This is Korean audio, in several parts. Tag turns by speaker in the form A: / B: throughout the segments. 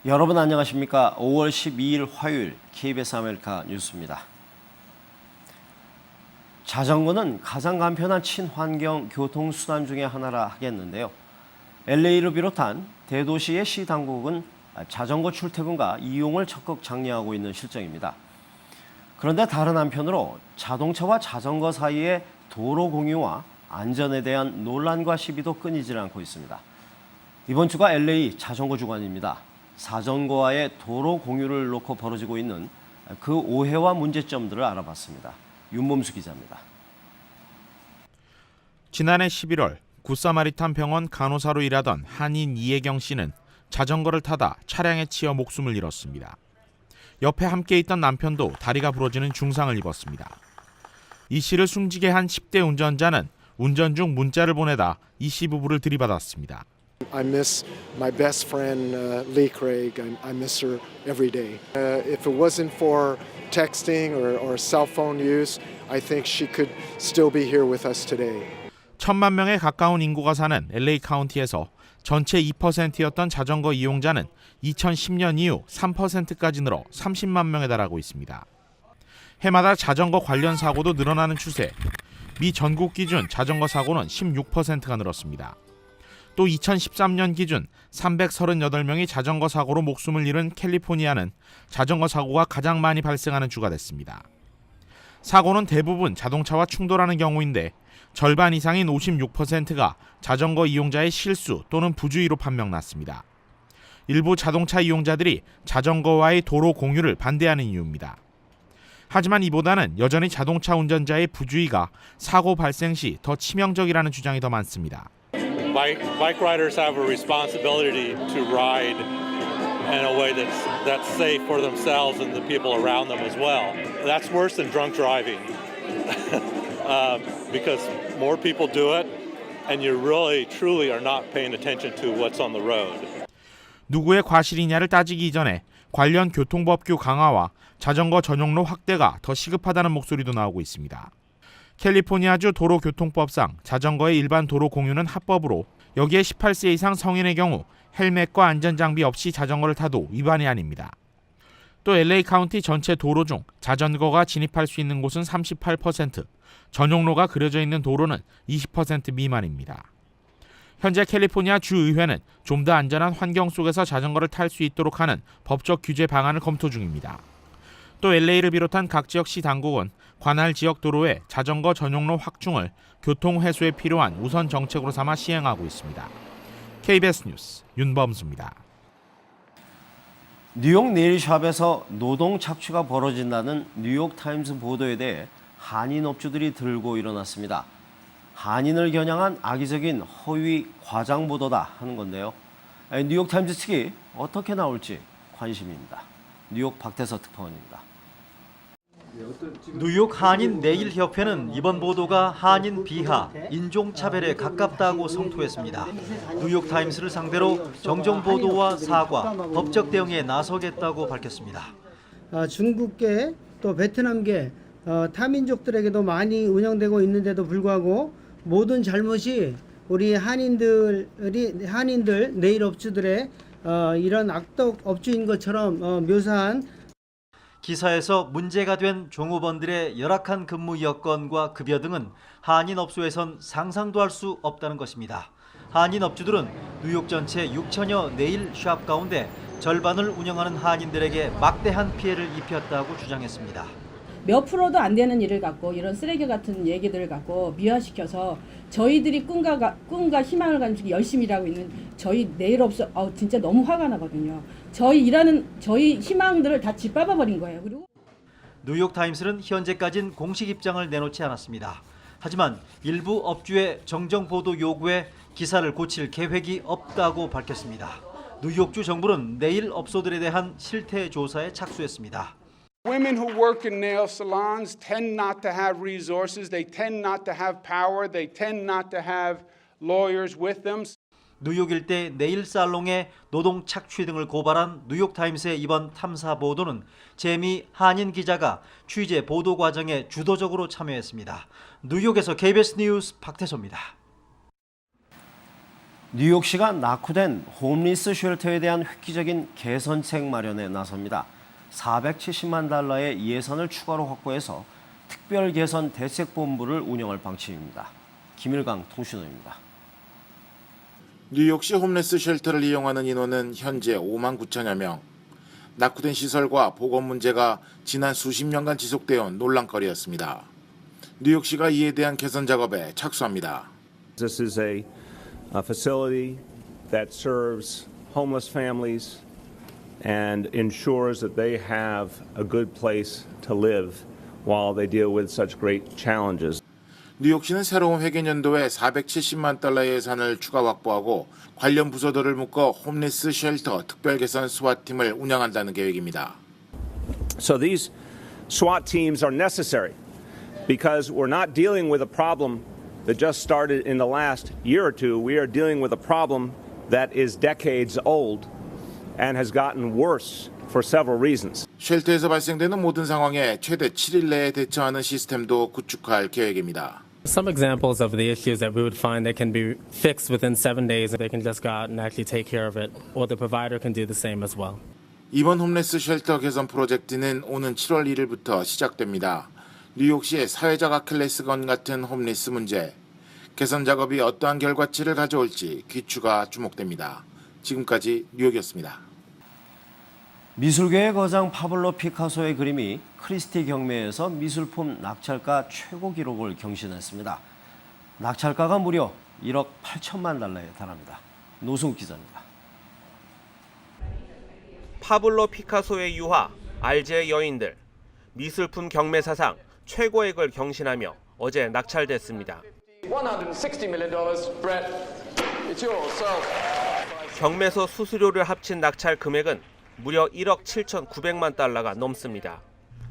A: 여러분 안녕하십니까? 5월 12일 화요일 KBS 아메리카 뉴스입니다. 자전거는 가장 간편한 친환경 교통수단 중에 하나라 하겠는데요. LA를 비롯한 대도시의 시 당국은 자전거 출퇴근과 이용을 적극 장려하고 있는 실정입니다. 그런데 다른 한편으로 자동차와 자전거 사이의 도로 공유와 안전에 대한 논란과 시비도 끊이질 않고 있습니다. 이번 주가 LA 자전거 주간입니다. 자전거와의 도로 공유를 놓고 벌어지고 있는 그 오해와 문제점들을 알아봤습니다. 윤범수 기자입니다.
B: 지난해 11월 굿사마리탄 병원 간호사로 일하던 한인 이혜경 씨는 자전거를 타다 차량에 치여 목숨을 잃었습니다. 옆에 함께 있던 남편도 다리가 부러지는 중상을 입었습니다. 이 씨를 숨지게 한 10대 운전자는 운전 중 문자를 보내다 이 씨 부부를 들이받았습니다.
C: I miss my best friend Lee Craig. I miss her every day. If it wasn't for texting or cell phone use, I think she could still be here with us today.
B: 1,000만 명에 가까운 인구가 사는 LA 카운티에서 전체 2%였던 자전거 이용자는 2010년 이후 3%까지 늘어 30만 명에 달하고 있습니다. 해마다 자전거 관련 사고도 늘어나는 추세. 미 전국 기준 자전거 사고는 16%가 늘었습니다. 또 2013년 기준 338명이 자전거 사고로 목숨을 잃은 캘리포니아는 자전거 사고가 가장 많이 발생하는 주가 됐습니다. 사고는 대부분 자동차와 충돌하는 경우인데 절반 이상인 56%가 자전거 이용자의 실수 또는 부주의로 판명났습니다. 일부 자동차 이용자들이 자전거와의 도로 공유를 반대하는 이유입니다. 하지만 이보다는 여전히 자동차 운전자의 부주의가 사고 발생 시 더 치명적이라는 주장이 더 많습니다.
D: Bike riders have a responsibility to ride in a way that's safe for themselves and the people around them as well. That's worse than drunk driving because more people do it and you really truly are not paying attention to what's on the road.
B: 누구의 과실이냐를 따지기 이전에 관련 교통법규 강화와 자전거 전용로 확대가 더 시급하다는 목소리도 나오고 있습니다. 캘리포니아주 도로교통법상 자전거의 일반 도로 공유는 합법으로 여기에 18세 이상 성인의 경우 헬멧과 안전장비 없이 자전거를 타도 위반이 아닙니다. 또 LA 카운티 전체 도로 중 자전거가 진입할 수 있는 곳은 38%, 전용로가 그려져 있는 도로는 20% 미만입니다. 현재 캘리포니아 주의회는 좀 더 안전한 환경 속에서 자전거를 탈 수 있도록 하는 법적 규제 방안을 검토 중입니다. 또 LA를 비롯한 각 지역시 당국은 관할 지역 도로의 자전거 전용로 확충을 교통 회수에 필요한 우선 정책으로 삼아 시행하고 있습니다. KBS 뉴스 윤범수입니다.
A: 뉴욕 네일샵에서 노동 착취가 벌어진다는 뉴욕타임스 보도에 대해 한인 업주들이 들고 일어났습니다. 한인을 겨냥한 악의적인 허위 과장 보도다 하는 건데요. 뉴욕타임스 측이 어떻게 나올지 관심입니다. 뉴욕 박태서 특파원입니다.
E: 뉴욕 한인 네일협회는 이번 보도가 한인 비하, 인종차별에 가깝다고 성토했습니다. 뉴욕타임스를 상대로 정정 보도와 사과, 법적 대응에 나서겠다고 밝혔습니다.
F: 중국계 또 베트남계 타민족들에게도 많이 운영되고 있는데도 불구하고 모든 잘못이 우리 한인들 네일 업주들의 이런 악덕 업주인 것처럼 묘사한
E: 기사에서 문제가 된 종업원들의 열악한 근무 여건과 급여 등은 한인 업소에선 상상도 할 수 없다는 것입니다. 한인 업주들은 뉴욕 전체 6천여 네일 샵 가운데 절반을 운영하는 한인들에게 막대한 피해를 입혔다고 주장했습니다.
G: 몇 프로도 안 되는 일을 갖고 이런 쓰레기 같은 얘기들을 갖고 미화시켜서 저희들이 꿈과 희망을 가지고 열심히 일하고 있는 저희 네일업소 진짜 너무 화가 나거든요. 저희 일하는 저희 희망들을 다 짓밟아 버린 거예요. 그리고
E: 뉴욕타임스는 현재까지는 공식 입장을 내놓지 않았습니다. 하지만 일부 업주의 정정 보도 요구에 기사를 고칠 계획이 없다고 밝혔습니다. 뉴욕주 정부는 네일 업소들에 대한 실태 조사에 착수했습니다.
H: Women who work in nail salons tend not to have resources. They tend not to have power. They tend not to have lawyers with them.
E: 뉴욕 일대 네일 살롱의 노동 착취 등을 고발한 뉴욕타임스의 이번 탐사 보도는 재미 한인 기자가 취재 보도 과정에 주도적으로 참여했습니다. 뉴욕에서 KBS 뉴스 박태소입니다.
A: 뉴욕시가 낙후된 홈리스 쉘터에 대한 획기적인 개선책 마련에 나섭니다. 470만 달러의 예산을 추가로 확보해서 특별 개선 대책본부를 운영할 방침입니다. 김일강 통신원입니다.
I: 뉴욕시 홈레스 쉘터를 이용하는 인원은 현재 5만 9천여 명. 낙후된 시설과 보건 문제가 지난 수십 년간 지속되어 온 논란거리였습니다. 뉴욕시가 이에 대한 개선 작업에 착수합니다.
J: This is a facility that serves homeless families and ensures that they have a good place to live while they deal with such great challenges.
I: 뉴욕시는 새로운 회계년도에 470만 달러의 예산을 추가 확보하고 관련 부서들을 묶어 홈리스 쉘터 특별 개선 SWAT팀을 운영한다는 계획입니다.
J: So these SWAT teams are necessary because we're not dealing with a problem that just started in the last year or two. We are dealing with a problem that is decades old and has gotten worse for several reasons.
I: 쉘터에서 발생되는 모든 상황에 최대 7일 내에 대처하는 시스템도 구축할 계획입니다.
K: Some examples of the issues that we would find that can be fixed within 7 days. They can just go out and actually take care of it, or the provider can do the same as well.
I: 이번 홈레스 쉘터 개선 프로젝트는 오는 7월 1일부터 시작됩니다. 뉴욕시의 사회적 아킬레스건 같은 홈리스 문제. 개선 작업이 어떠한 결과치를 가져올지 귀추가 주목됩니다. 지금까지 뉴욕이었습니다.
A: 미술계의 거장 파블로 피카소의 그림이 크리스티 경매에서 미술품 낙찰가 최고 기록을 경신했습니다. 낙찰가가 무려 1억 8천만 달러에 달합니다. 노승욱 기자입니다.
L: 파블로 피카소의 유화, 알제의 여인들, 미술품 경매 사상 최고액을 경신하며 어제 낙찰됐습니다.
M: $160 million, Brett. It's yours.
L: 경매소 수수료를 합친 낙찰 금액은 무려 1억 7,900만 달러가 넘습니다.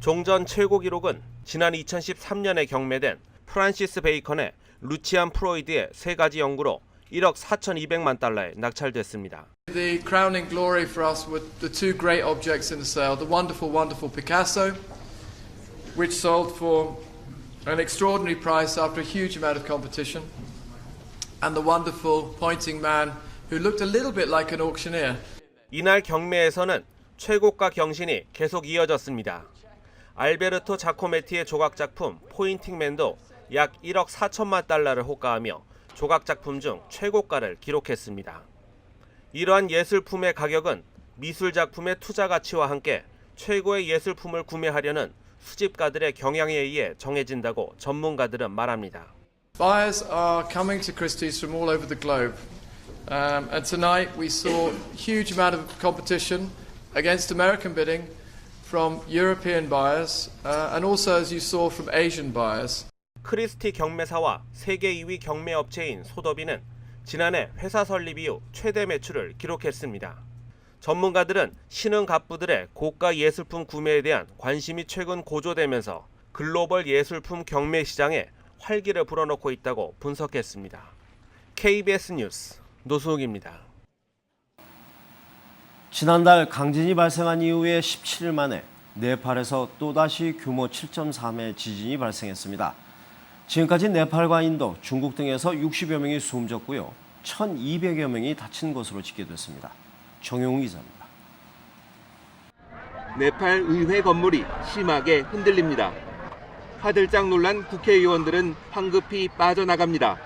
L: 종전 최고 기록은 지난 2013년에 경매된 프란시스 베이컨의 루치안 프로이드의 세 가지 연구로 1억 4,200만 달러에 낙찰됐습니다.
M: The crowning glory for us were the two great objects in the sale, the wonderful, wonderful Picasso, which sold for an extraordinary price after a huge amount of competition, and the wonderful pointing man who looked a little bit like an auctioneer.
L: 이날 경매에서는 최고가 경신이 계속 이어졌습니다. 알베르토 자코메티의 조각 작품 포인팅맨도 약 1억 4천만 달러를 호가하며 조각 작품 중 최고가를 기록했습니다. 이러한 예술품의 가격은 미술 작품의 투자 가치와 함께 최고의 예술품을 구매하려는 수집가들의 경향에 의해 정해진다고 전문가들은 말합니다.
M: Buyers are coming to Christie's from all over the globe. And tonight we saw a huge amount of competition against American bidding from European buyers and also, as you saw, from Asian buyers.
L: 크리스티 경매사와 세계 2위 경매 업체인 소더비는 지난해 회사 설립 이후 최대 매출을 기록했습니다. 전문가들은 신흥 갑부들의 고가 예술품 구매에 대한 관심이 최근 고조되면서 글로벌 예술품 경매 시장에 활기를 불어넣고 있다고 분석했습니다. KBS 뉴스 노수욱입니다.
A: 지난달 강진이 발생한 이후에 17일 만에 네팔에서 또다시 규모 7.3의 지진이 발생했습니다. 지금까지 네팔과 인도, 중국 등에서 60여 명이 숨졌고요. 1,200여 명이 다친 것으로 집계됐습니다. 정용우 기자입니다.
L: 네팔 의회 건물이 심하게 흔들립니다. 화들짝 놀란 국회의원들은 황급히 빠져나갑니다.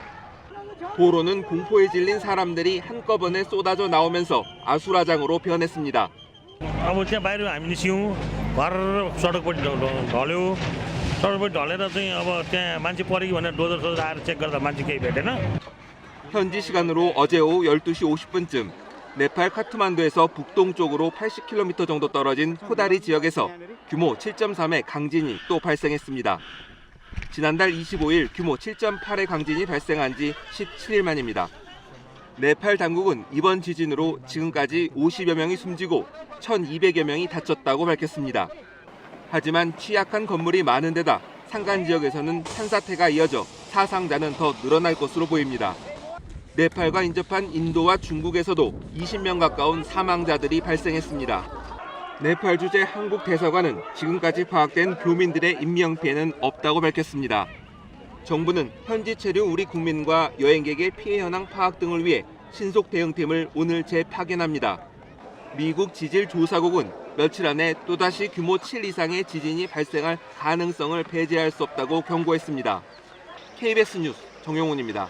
L: 도로는 공포에 질린 사람들이 한꺼번에 쏟아져 나오면서 아수라장으로 변했습니다. 현지 시간으로 어제 오후 12시 50분쯤 네팔 카트만두에서 북동쪽으로 80km 정도 떨어진 호다리 지역에서 규모 7.3의 강진이 또 발생했습니다. 지난달 25일 규모 7.8의 강진이 발생한 지 17일 만입니다. 네팔 당국은 이번 지진으로 지금까지 50여 명이 숨지고 1,200여 명이 다쳤다고 밝혔습니다. 하지만 취약한 건물이 많은 데다 산간 지역에서는 산사태가 이어져 사상자는 더 늘어날 것으로 보입니다. 네팔과 인접한 인도와 중국에서도 20명 가까운 사망자들이 발생했습니다. 네팔 주재 한국 대사관은 지금까지 파악된 교민들의 인명피해는 없다고 밝혔습니다. 정부는 현지 체류 우리 국민과 여행객의 피해 현황 파악 등을 위해 신속 대응팀을 오늘 재파견합니다. 미국 지질조사국은 며칠 안에 또다시 규모 7 이상의 지진이 발생할 가능성을 배제할 수 없다고 경고했습니다. KBS 뉴스 정용훈입니다.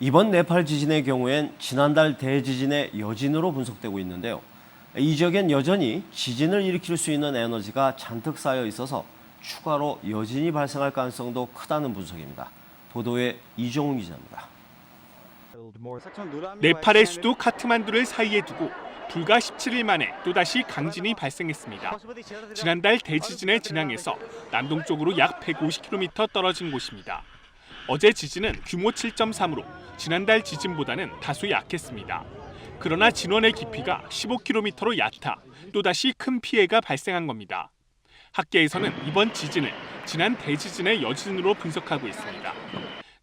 A: 이번 네팔 지진의 경우엔 지난달 대지진의 여진으로 분석되고 있는데요. 이 지역엔 여전히 지진을 일으킬 수 있는 에너지가 잔뜩 쌓여 있어서 추가로 여진이 발생할 가능성도 크다는 분석입니다. 보도에 이종훈 기자입니다.
N: 네팔의 수도 카트만두를 사이에 두고 불과 17일 만에 또다시 강진이 발생했습니다. 지난달 대지진의 진앙에서 남동쪽으로 약 150km 떨어진 곳입니다. 어제 지진은 규모 7.3으로 지난달 지진보다는 다소 약했습니다. 그러나 진원의 깊이가 15km로 얕아 또다시 큰 피해가 발생한 겁니다. 학계에서는 이번 지진을 지난 대지진의 여진으로 분석하고 있습니다.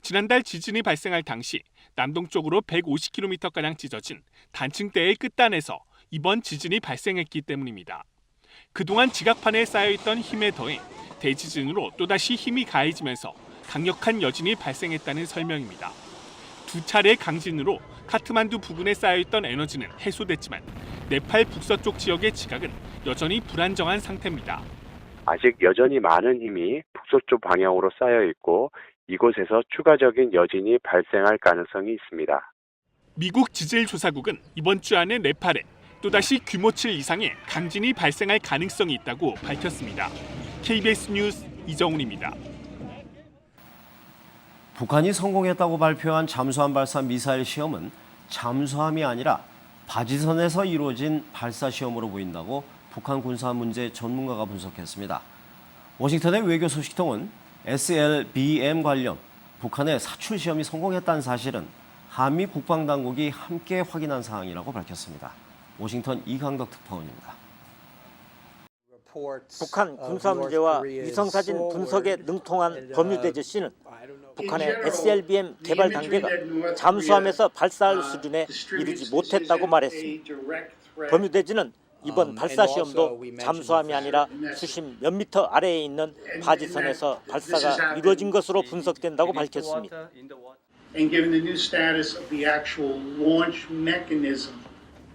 N: 지난달 지진이 발생할 당시 남동쪽으로 150km가량 찢어진 단층대의 끝단에서 이번 지진이 발생했기 때문입니다. 그동안 지각판에 쌓여있던 힘에 더해 대지진으로 또다시 힘이 가해지면서 강력한 여진이 발생했다는 설명입니다. 두 차례 강진으로 카트만두 부근에 쌓여있던 에너지는 해소됐지만 네팔 북서쪽 지역의 지각은 여전히 불안정한 상태입니다.
O: 아직 여전히 많은 힘이 북서쪽 방향으로 쌓여 있고 이곳에서 추가적인 여진이 발생할 가능성이 있습니다.
N: 미국 지질조사국은 이번 주 안에 네팔에 또다시 규모 7 이상의 강진이 발생할 가능성이 있다고 밝혔습니다. KBS 뉴스 이정훈입니다.
A: 북한이 성공했다고 발표한 잠수함 발사 미사일 시험은 잠수함이 아니라 바지선에서 이루어진 발사 시험으로 보인다고 북한 군사 문제 전문가가 분석했습니다. 워싱턴의 외교 소식통은 SLBM 관련 북한의 사출 시험이 성공했다는 사실은 한미 국방당국이 함께 확인한 사항이라고 밝혔습니다. 워싱턴 이강덕 특파원입니다.
P: 북한 군사 문제와 위성사진 분석에 능통한 버뮤데즈 씨는 북한의 SLBM 개발 단계가 잠수함에서 발사할 수준에 이르지 못했다고 말했습니다. 버뮤데즈는 이번 발사 시험도 잠수함이 아니라 수십 몇 미터 아래에 있는 바지선에서 발사가 이루어진 것으로 분석된다고 밝혔습니다.
Q: And given the new status of the actual launch mechanism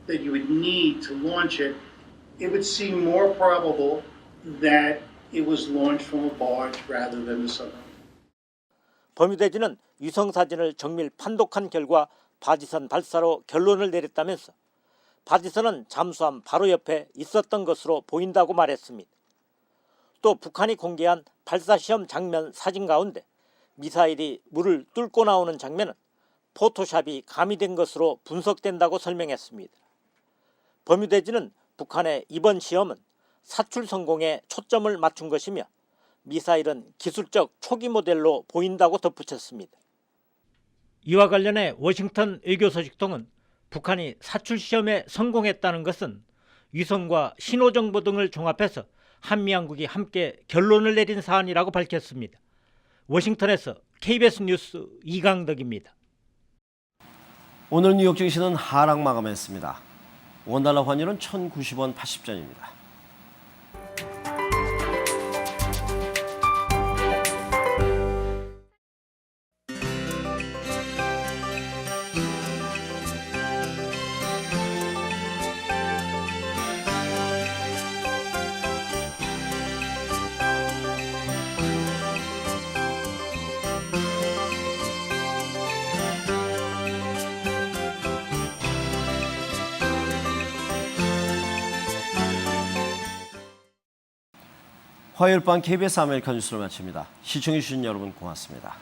Q: that you would need to launch it, it would seem more probable that it was launched from a barge rather than the submarine.
P: 버뮤데즈는 위성 사진을 정밀 판독한 결과 바지선 발사로 결론을 내렸다면서 바지선은 잠수함 바로 옆에 있었던 것으로 보인다고 말했습니다. 또 북한이 공개한 발사 시험 장면 사진 가운데 미사일이 물을 뚫고 나오는 장면은 포토샵이 가미된 것으로 분석된다고 설명했습니다. 버뮤데즈는 북한의 이번 시험은 사출 성공에 초점을 맞춘 것이며 미사일은 기술적 초기 모델로 보인다고 덧붙였습니다. 이와 관련해 워싱턴 외교소식통은 북한이 사출 시험에 성공했다는 것은 위성과 신호정보 등을 종합해서 한미양국이 함께 결론을 내린 사안이라고 밝혔습니다. 워싱턴에서 KBS 뉴스 이강덕입니다.
A: 오늘 뉴욕 증시는 하락 마감했습니다. 원달러 환율은 1,090원 80전입니다. 화요일 밤 KBS 아메리카 뉴스를 마칩니다. 시청해주신 여러분 고맙습니다.